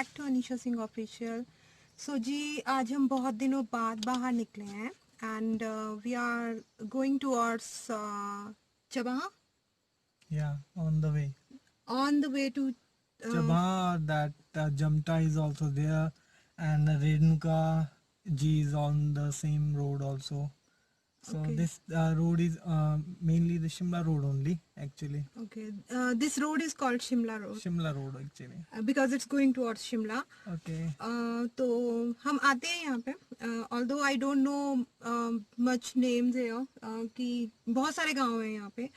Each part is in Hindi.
Back to Anisha Singh official. So जी, आज हम बहुत दिनों बाद बाहर निकले हैं and we are going towards Chabah, Yeah, on the way. on the way to Chabha, that Jamta is also there, and Renuka Ji is on the same road also. So okay. this road is mainly the Shimla road only, actually. Okay, this road is called Shimla Road Shimla road actually. because it's going towards Shimla. Okay. तो हम आते हैं यहाँ पे, although I don't know much names here, कि बहुत सारे गांव हैं यहाँ पे,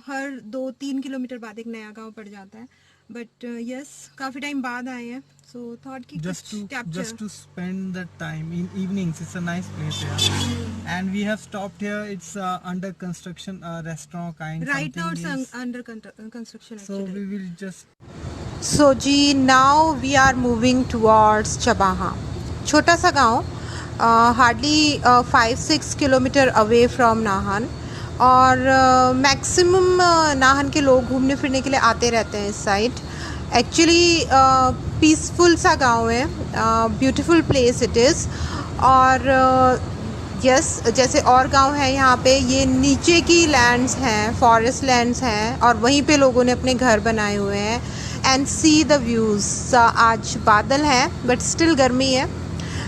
हर 2-3 किलोमीटर बाद एक नया गांव पड़ जाता है, बट यस काफ़ी टाइम बाद आए हैं, सो थॉट कि just कुछ just to spend the time in evenings. It's a nice place here, and we have stopped here. It's under construction restaurant kind. Right now something it's is- under construction So actually. we will just so जी, now we are moving towards Chabaha, छोटा सा गांव, hardly 5-6 kilometre away from Nahan, और मैक्सिमम नाहन के लोग घूमने फिरने के लिए आते रहते हैं इस साइड। एक्चुअली पीसफुल सा गांव है, ब्यूटीफुल प्लेस इट इज़। और यस जैसे और गांव है यहाँ पे, ये नीचे की लैंड्स हैं, फॉरेस्ट लैंड्स हैं, और वहीं पे लोगों ने अपने घर बनाए हुए हैं। And see the views. आज बादल हैं बट स्टिल गर्मी है।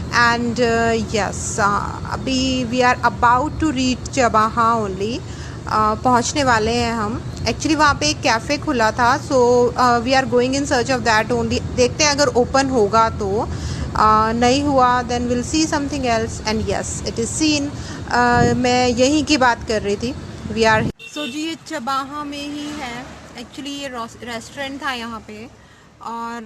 एंड यस अभी we are about to reach Chabaha only, पहुँचने वाले हैं हम। एक्चुअली वहाँ पे एक कैफ़े खुला था, so we are going in search of that only. देखते हैं अगर ओपन होगा तो, नहीं हुआ then will see something else. And yes it is seen. मैं यहीं की बात कर रही थी। वी आर सो जी, ये चबाहा में ही है। एक्चुअली ये रेस्टोरेंट था यहाँ पे, और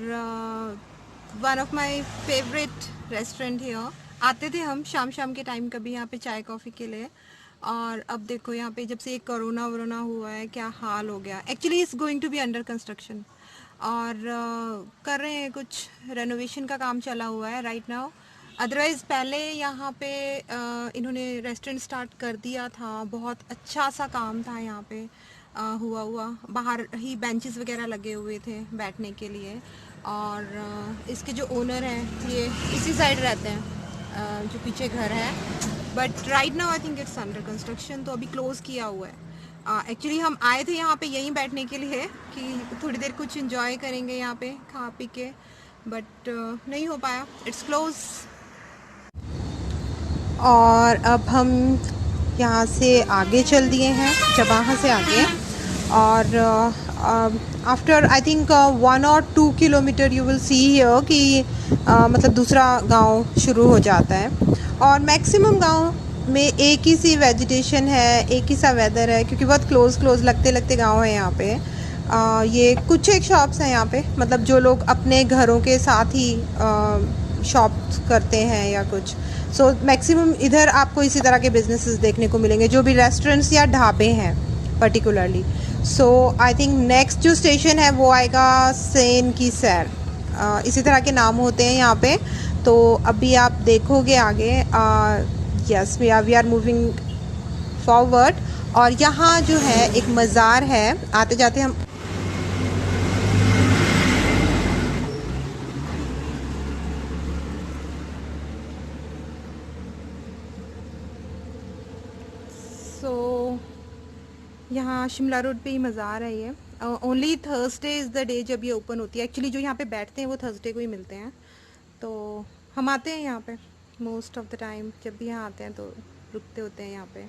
one of my favourite restaurant here. आते थे हम शाम शाम के टाइम कभी यहाँ पे चाय कॉफ़ी के लिए, और अब देखो यहाँ पे जब से ये कोरोना वरोना हुआ है क्या हाल हो गया। Actually is going to be under construction, और कर रहे हैं, कुछ रेनोवेशन का काम चला हुआ है राइट नाउ। अदरवाइज़ पहले यहाँ पे इन्होंने रेस्टोरेंट स्टार्ट कर दिया था, बहुत अच्छा सा काम था यहाँ पे। हुआ बाहर ही बेंचेस वगैरह लगे हुए थे बैठने के लिए, और इसके जो ओनर हैं ये इसी साइड रहते हैं, जो पीछे घर है। But right now I think it's under construction, तो अभी क्लोज़ किया हुआ है। एक्चुअली हम आए थे यहाँ पे यहीं बैठने के लिए कि थोड़ी देर कुछ एंजॉय करेंगे यहाँ पे खा पी के, बट नहीं हो पाया, इट्स क्लोज। और अब हम यहाँ से आगे चल दिए हैं, चबाहा से आगे, और after I think 1 or 2 kilometre you will see here कि मतलब दूसरा गांव शुरू हो जाता है। और मैक्सिमम गांव में एक ही सी वेजिटेशन है, एक ही सा वेदर है, क्योंकि बहुत क्लोज लगते गांव है यहाँ पे। ये कुछ एक शॉप्स हैं यहाँ पे, मतलब जो लोग अपने घरों के साथ ही शॉप्स करते हैं या कुछ। सो मैक्सिमम इधर आपको इसी तरह के बिजनेसेस देखने को मिलेंगे, जो भी रेस्टोरेंट्स या ढाबे हैं particularly. So I think next जो स्टेशन है वो आएगा सेन की सैर, इसी तरह के नाम होते हैं यहाँ पे। तो अभी आप देखोगे आगे, yes we are moving forward. और यहाँ जो है एक मज़ार है, आते जाते हम यहाँ शिमला रोड पे ही मज़ार है ये। Only Thursday is the day जब ये ओपन होती है। एक्चुअली जो यहाँ पे बैठते हैं वो थर्सडे को ही मिलते हैं, तो हम आते हैं यहाँ पे मोस्ट ऑफ द टाइम। जब भी यहाँ आते हैं तो रुकते होते हैं यहाँ पे।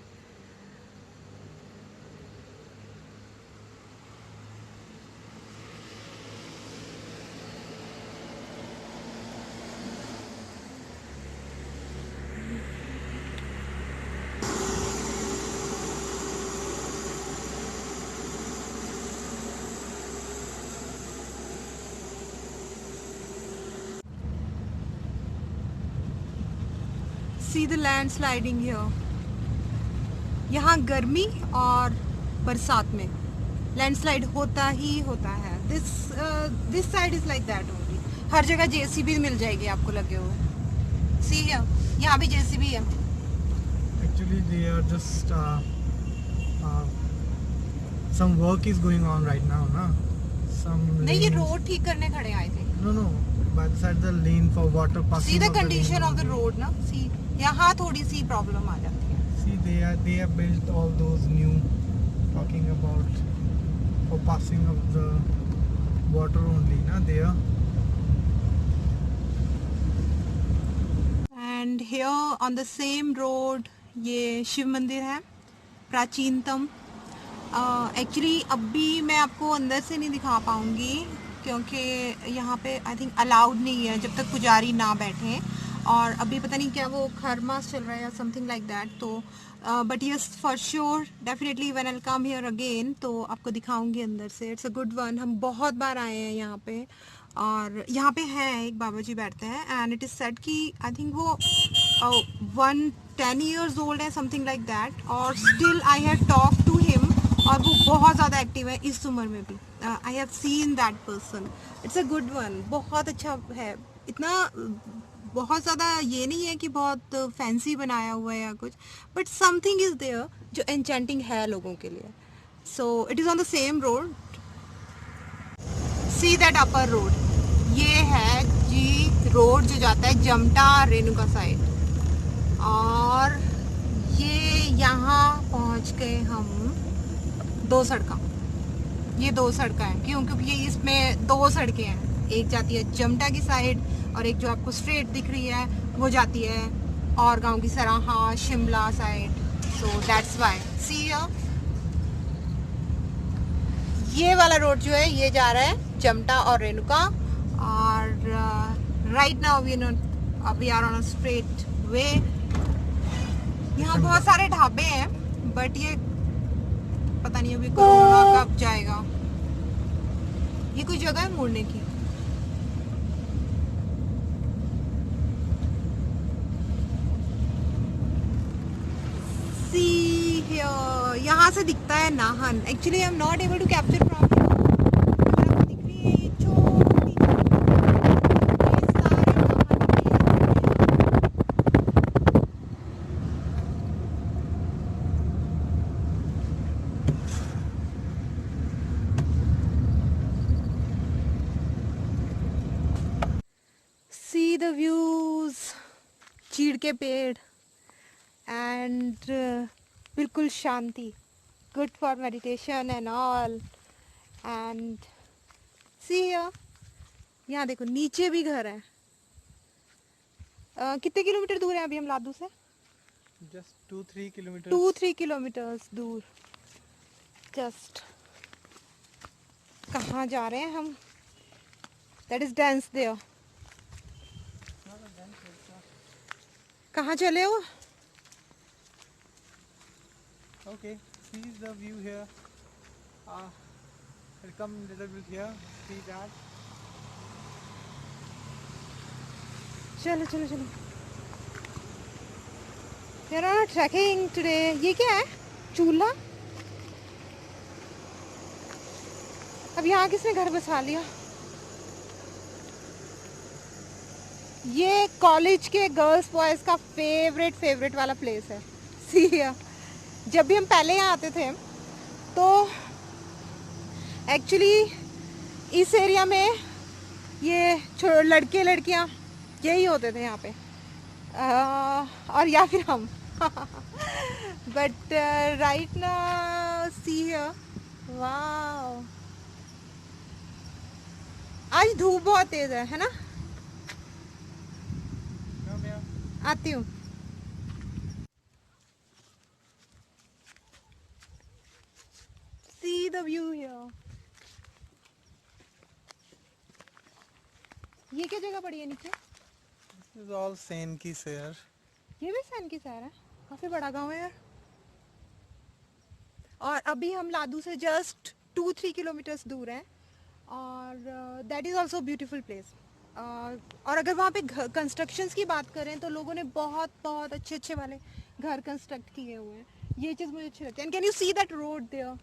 See the land sliding here. यहाँ गर्मी और बरसात में लैंडस्लाइड होता ही होता है। This side is like that only. हर जगह जेसीबी मिल जाएगी आपको लगे हुए। सी यहाँ भी जेसीबी है। actually they are just some work is going on right now, na? Some नहीं, ये lanes- रोड ठीक करने खड़े आए थे। No, by the side the lane for water passing. See the of condition lane of the road ना, see यहाँ थोड़ी सी प्रॉब्लम आ जाती है. See, they have built all those new, talking about for passing of the water only, na there. And here on the same road ये शिव मंदिर है, प्राचीनतम. एक्चुअली अभी मैं आपको अंदर से नहीं दिखा पाऊँगी क्योंकि यहाँ पे आई थिंक अलाउड नहीं है जब तक पुजारी ना बैठे. और अभी पता नहीं क्या वो खरमास चल रहा है या समथिंग लाइक दैट. तो but yes for sure definitely when I come here again तो आपको दिखाऊंगी अंदर से. It's a good one. हम बहुत बार आए हैं यहाँ पे. और यहाँ पे है एक बाबा जी बैठते हैं एंड इट इज़ सेड कि आई थिंक वो 110 years ओल्ड है समथिंग लाइक दैट. और still I have talk to him और वो बहुत ज़्यादा एक्टिव है इस उम्र में भी. आई have seen that person. It's a good one. बहुत अच्छा है. इतना बहुत ज़्यादा ये नहीं है कि बहुत फैंसी बनाया हुआ है या कुछ, बट समथिंग इज़ देयर जो एन्चेंटिंग है लोगों के लिए. So it is on the same road. See that upper road. ये है जी रोड जो जाता है जमटा रेणुका साइड. और ये यहाँ पहुँच गए हम. दो सड़का, ये दो सड़कें हैं क्योंकि ये इसमें दो सड़कें हैं. एक जाती है जमटा की साइड और एक जो आपको स्ट्रेट दिख रही है वो जाती है और गांव की सराहा Shimla side. So that's why see ये वाला रोड जो है ये जा रहा है जमटा और रेणुका. और right now we are on a straight way. यहाँ बहुत सारे ढाबे हैं बट ये पता नहीं अभी कोरोना कब जाएगा. ये कोई जगह है मुड़ने की. सी यहाँ से दिखता है Nahan. Actually I am not able to capture from here. आपको दिख रही है ये छोटी ये सारे सी द व्यूज. चीड़ के पेड़ एंड बिल्कुल शांति. Good for meditation and all. And see यहाँ देखो नीचे भी घर है. कितने किलोमीटर दूर है अभी हम लादू से? Just 2-3 kilometers. 2-3 किलोमीटर्स दूर. जस्ट कहाँ जा रहे हैं हम? That is dense there. कहाँ चले हो? Okay, see the view here. I'll come a little bit here. See that. चलो चलो चलो. We're on a trekking today. ये क्या है? चूल्हा. अब यहाँ किसने घर बसा लिया? ये कॉलेज के गर्ल्स बॉयज का फेवरेट वाला प्लेस है. सी जब भी हम पहले यहाँ आते थे तो एक्चुअली इस एरिया में ये लड़के लड़कियाँ यही होते थे यहाँ पे. और या फिर हम. But right now see here. Wow आज धूप बहुत तेज है ना? आती हूँ. See the view here. ये क्या जगह पड़ी है नीचे? This is all Sen की शहर. ये भी सैन की शहर है. काफी बड़ा गांव है यार. और अभी हम लादू से जस्ट 2-3 किलोमीटर्स दूर हैं. और that is also beautiful place. और अगर वहाँ पे कंस्ट्रक्शंस की बात करें तो लोगों ने बहुत बहुत अच्छे वाले घर कंस्ट्रक्ट किए हुए हैं. ये चीज़ मुझे अच्छी लगती है. And can you see that road there?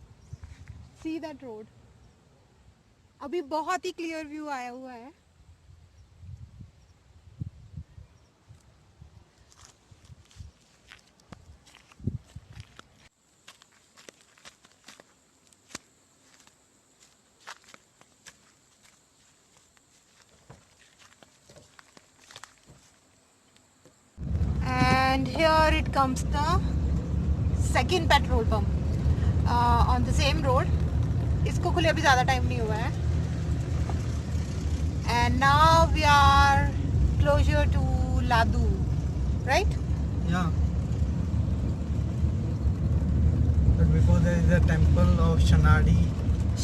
See that road. अभी बहुत ही क्लियर व्यू आया हुआ है. and here it comes the second petrol pump on the same road. इसको खुले अभी ज़्यादा टाइम नहीं हुआ है. And now we are closer to Ladu, right? Yeah. But before there is a temple of Shanadi.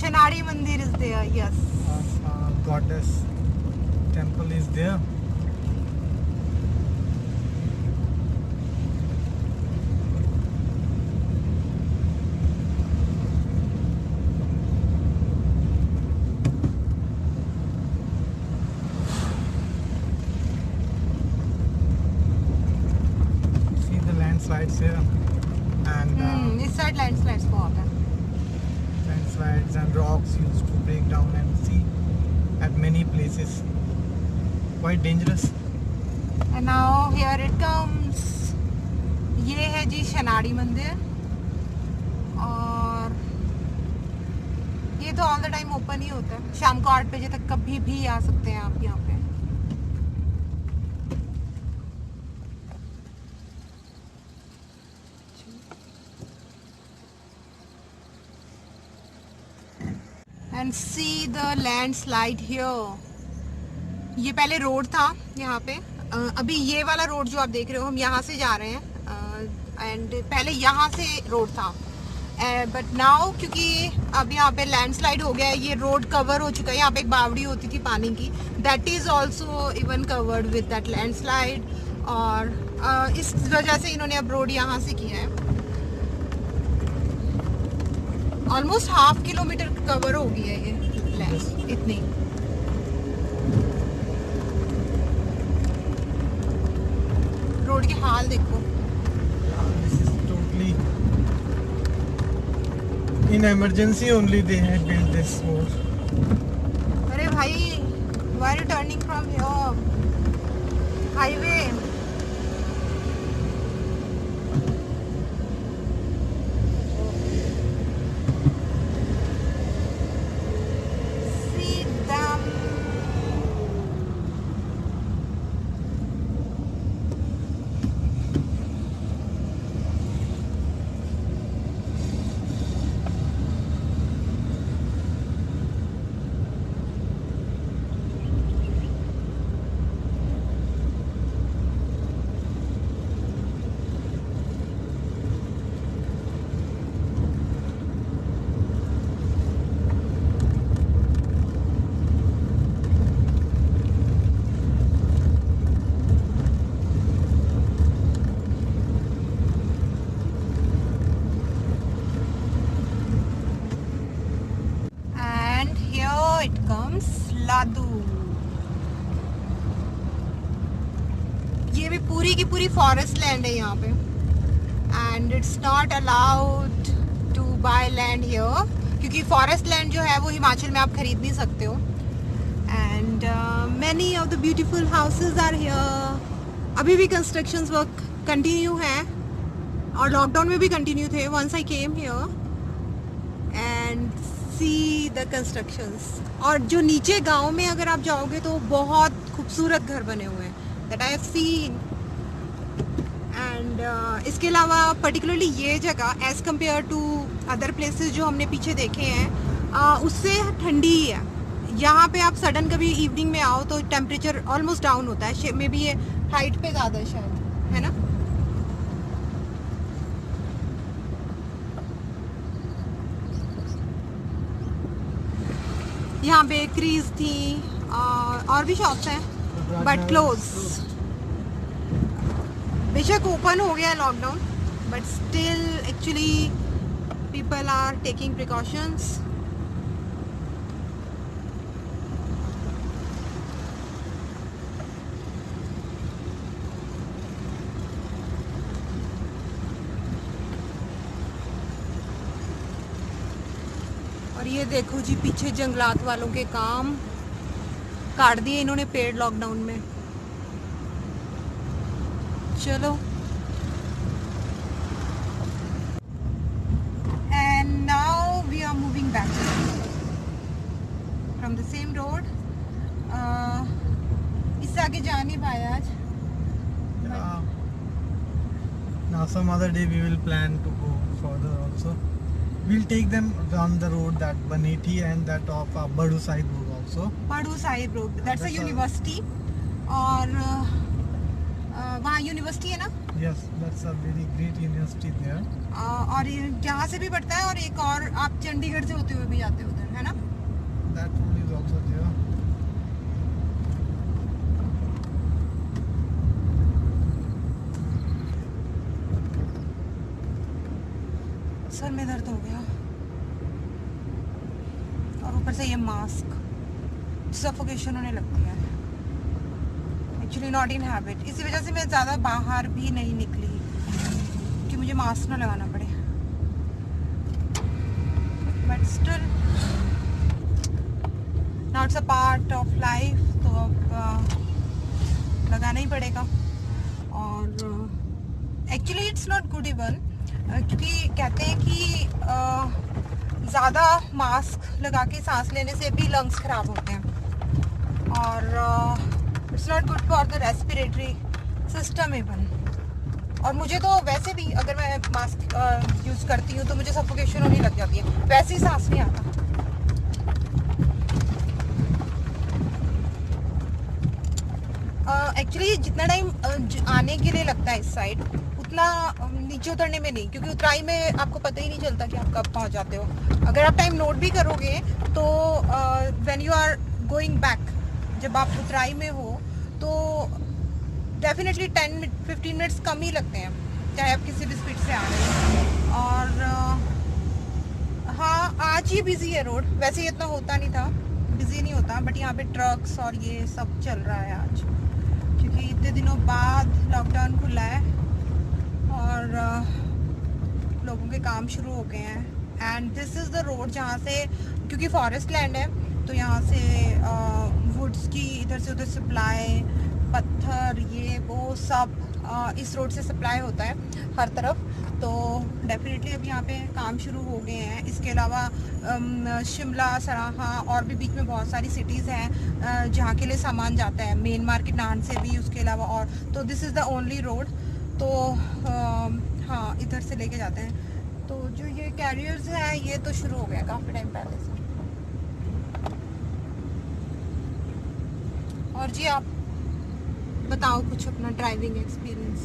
Shanadi Mandir is there, yes. Goddess temple is there. See the landslides here, and इस साइड लैंडस्लाइड्स बहुत है. landslides and rocks used to break down and see at many places. Quite dangerous. And now here it comes. ये है जी शनाड़ी मंदिर, और ये तो ऑल द टाइम ओपन ही होता है. शाम को 8 बजे तक कभी भी आ सकते हैं आप यहाँ पे. And see the landslide here. ये पहले रोड था यहाँ पे. अभी ये वाला रोड जो आप देख रहे हो, हम यहाँ से जा रहे हैं. एंड पहले यहाँ से रोड था, बट नाउ क्योंकि अब यहाँ पे लैंडस्लाइड हो गया है, ये रोड कवर हो चुका है. यहाँ पे एक बावड़ी होती थी पानी की, that is also even covered with that landslide. और इस वजह से इन्होंने अब रोड यहाँ से किया है. ऑलमोस्ट 1/2 किलोमीटर कवर हो गई है ये लैंड, इतनी. रोड के हाल देखो. This is totally in emergency only they had built this road. अरे भाई, why are you turning from here? Highway. See them. And here it comes Ladu. ये भी पूरी की पूरी फॉरेस्ट लैंड है यहाँ पे. And it's not allowed to buy land here, क्योंकि फॉरेस्ट लैंड जो है वो हिमाचल में आप खरीद नहीं सकते हो. And many of the beautiful houses are here. अभी भी कंस्ट्रक्शंस वर्क कंटिन्यू है, और लॉकडाउन में भी कंटिन्यू थे. Once I came here and see the constructions. और जो नीचे गांव में अगर आप जाओगे तो बहुत खूबसूरत घर बने हुए हैं, that I have seen. And इसके अलावा पर्टिकुलरली ये जगह as compare to other places जो हमने पीछे देखे हैं, उससे ठंडी ही है. यहाँ पे आप सडन कभी इवनिंग में आओ तो टेम्परेचर ऑलमोस्ट डाउन होता है. मे बी ये हाइट पे ज़्यादा है शायद, है ना. यहाँ बेकरीज थी और भी शॉप्स हैं, बट क्लोज. बेशक ओपन हो गया है lockdown, but still actually people are taking precautions. और ये देखो जी, पीछे जंगलात वालों के काम काट दिए इन्होंने पेड़ लॉकडाउन में. चलो. And now we are moving back from the same road. इससे आगे जा नहीं पाया आज. Now some other day we will plan to go further also. We'll take them on the road that Banethi and that of Badu side road also. Paddu Sahib road, that's a university. और वहाँ यूनिवर्सिटी है ना. Yes, that's a very great university there. और यहाँ से भी पड़ता है और एक और आप चंडीगढ़ से होते हुए भी जाते हो उधर, है ना. That road is also there. Sir में दर्द हो गया और ऊपर से ये मास्क, सफोकेशन होने लगती है. एक्चुअली नॉट इन हैबिट, इसी वजह से मैं ज़्यादा बाहर भी नहीं निकली कि मुझे मास्क ना लगाना पड़े. But still now it's a part of life, तो अब लगाना ही पड़ेगा. और actually it's not good even, क्योंकि कहते हैं कि ज़्यादा मास्क लगा के सांस लेने से भी लंग्स ख़राब होते हैं. और it's not good for the respiratory system even. और मुझे तो वैसे भी अगर मैं मास्क यूज़ करती हूँ तो मुझे सफोकेशन होने लग जाती है, वैसे ही सांस नहीं आता. एक्चुअली जितना टाइम आने के लिए लगता है इस साइड, उतना नीचे उतरने में नहीं, क्योंकि उतराई में आपको पता ही नहीं चलता कि आप कब पहुंच जाते हो. अगर आप टाइम नोट भी करोगे तो when you are going back, जब आप उतराई में हो तो डेफिनेटली 10-15 मिनट्स कम ही लगते हैं, चाहे आप किसी भी स्पीड से आ रहे हो. और हाँ, आज ही बिजी है रोड, वैसे ये इतना होता नहीं था, बिजी नहीं होता, बट यहाँ पे ट्रक्स और ये सब चल रहा है आज, क्योंकि इतने दिनों बाद लॉकडाउन खुला है और लोगों के काम शुरू हो गए हैं. And this is the road जहाँ से, क्योंकि फॉरेस्ट लैंड है तो यहाँ से वुड्स की इधर से उधर सप्लाई, पत्थर ये वो सब इस रोड से सप्लाई होता है हर तरफ. तो डेफिनेटली अब यहाँ पे काम शुरू हो गए हैं. इसके अलावा शिमला, सराहा और भी बीच में बहुत सारी सिटीज़ हैं जहाँ के लिए सामान जाता है. मेन मार्केट नाहन से भी, उसके अलावा और, तो this is the only road. तो हाँ, इधर से लेके जाते हैं. तो जो ये कैरियर्स हैं ये तो शुरू हो गया काफ़ी टाइम पहले से. और जी आप बताओ कुछ अपना driving experience.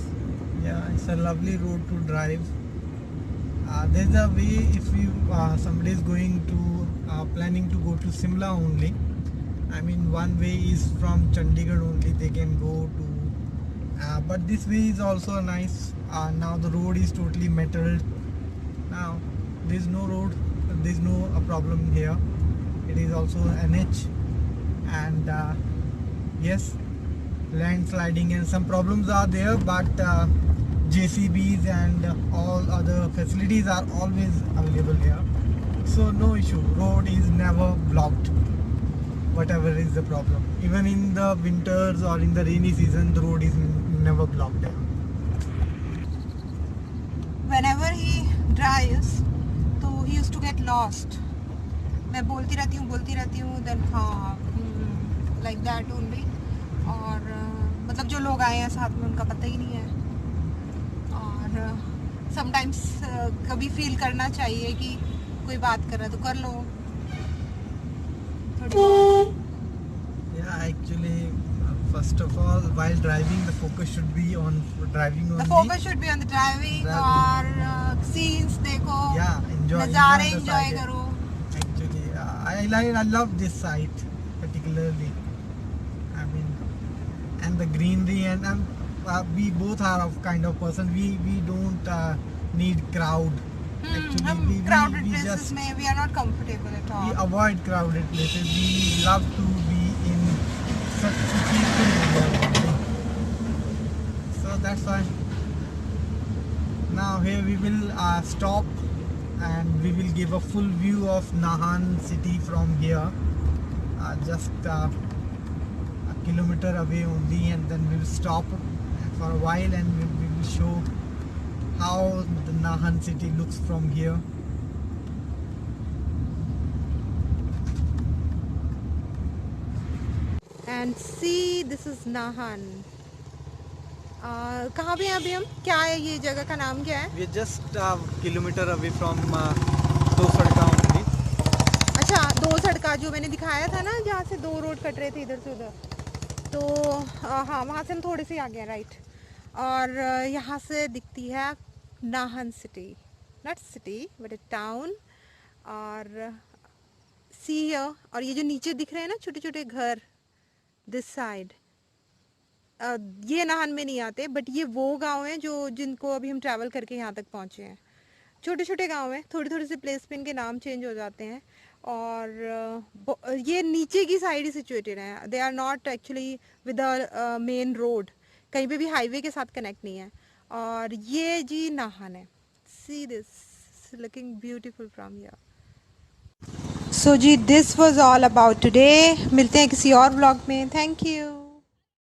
Yeah, it's a lovely road to drive. There's a way if you somebody is going to planning to go to Simla only. I mean, one way is from Chandigarh only. They can go to, but this way is also nice. Now the road is totally metalled. Now there's no road. There's no problem here. It is also NH, and yes, landsliding and some problems are there, but JCBs and all other facilities are always available here, so no issue. Road is never blocked, whatever is the problem. Even in the winters or in the rainy season, the road is never blocked here. Whenever he drives, तो he used to get lost. मैं बोलती रहती हूँ then हाँ, like that only. और मतलब जो लोग आए हैं साथ में उनका पता ही नहीं है. और समटाइम्स कभी फील करना चाहिए कि कोई बात कर रहा है तो कर लो थोड़ी. Yeah, actually, first of all, while driving, the focus should be on driving only. The focus should be on the driving. और scenes देखो, Yeah, enjoy नज़ारे the enjoy side. करो. Actually, I love this site particularly. I mean, and the greenery, and we both are of kind of person, we don't need crowd. Actually, हम we crowded we places just में we are not comfortable at we all. avoid crowded places. We love to be in such peaceful area only. So that's why now here we will stop, and we will give a full view of Nahan city from here, just a kilometer away only, and then we will stop for a while, and we will show how the Nahan city looks from here. And see, this is Nahan. कहाँ पे हैं अभी हम? क्या है ये जगह का नाम क्या है? We are just kilometer away from दो सड़का only. अच्छा, दो सड़का जो मैंने दिखाया था ना, जहाँ से दो रोड कट रहे थे इधर से उधर, तो हाँ वहाँ से हम थोड़े से आगे हैं, राइट। और यहाँ से दिखती है Nahan city, not city but A town. और सी और ये जो नीचे दिख रहे हैं ना छोटे छोटे घर, दिस साइड, ये नाहन में नहीं आते, बट ये वो गांव हैं जो जिनको अभी हम ट्रैवल करके यहाँ तक पहुँचे हैं। छोटे छोटे गांव हैं, थोड़ी थोड़ी सी प्लेस पे इनके नाम चेंज हो जाते हैं। और ये नीचे की साइड ही सिचुएटेड हैं, they are not actually with the main road, कहीं पे भी हाईवे के साथ कनेक्ट नहीं है। और ये जी नाहन है, see this looking beautiful from here. So जी this was all about today. मिलते हैं किसी और व्लॉग में। Thank you.